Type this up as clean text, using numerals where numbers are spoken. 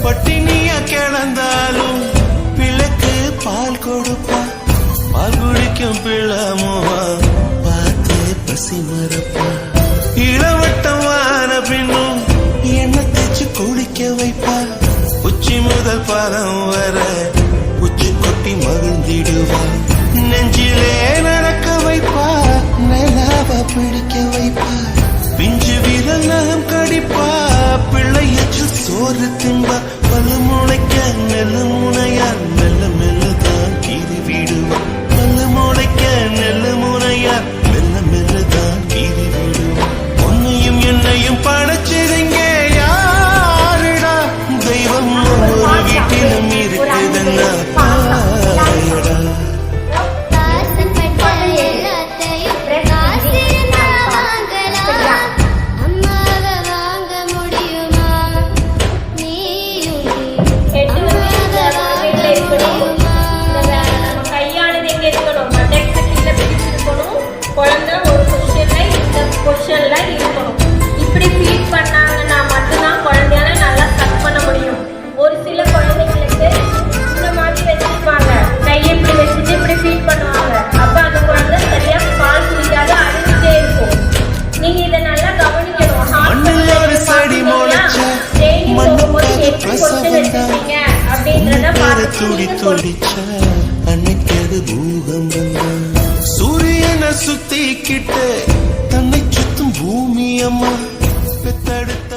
பட்டினிய கிடந்தாலும் பிள்ளைக்கு பால் கொடுப்பா. பால் குடிக்கும் பிள்ளமோவா பார்த்து பசி மறப்பா. இளவட்டம் வான பின்னும் எண்ணெய் தேச்சு குளிக்க வைப்பா. உச்சி முதல் பாதம் வர உச்சி கொட்டி மகிழ்ந்திடுவா. நெஞ்சிலே நடக்க வைப்பா, நிலாவ பிடிக்க வைப்பா. பிஞ்சு விரல் நகம் கடிப்பா, பிள்ளையச்சு சோறு தின்பா. பல்லு முளைக்க நெல்லு முனையா மெல்ல மெல்லதான் கீறி விடுவா. பல்லு முளைக்க நெல்லு முனையா மெல்ல மெல்லதான் கீறி விடுவா. உன்னையும் என்னையும் படைச்சிருங்க யாருடா, தெய்வம் ஒரு வீட்டிலும் இருக்குதுன்னா பாயடா. குழந்தை ஒரு பொசிஷன்ல இந்த பொசிஷன்ல இருக்கணும். இப்படி ஃபீட் பண்ணாங்கன்னா மட்டும்தான் குழந்தையால நல்லா சக் பண்ண முடியும். ஒரு சில குழந்தைங்களுக்கு இந்த மாதிரி வச்சிருப்பாங்க, கையை இப்படி வச்சுட்டு இப்படி ஃபீட் பண்ணுவாங்க. அப்ப அந்த குழந்தை சரியா பால் குடிக்காத அழுதுட்டே இருக்கும். நீங்க இதை நல்லா கவனிக்கணும். சூரியனை சுத்திக்கிட்டு தன்னை சுத்தும் பூமி அம்மா பெத்தெடுத்த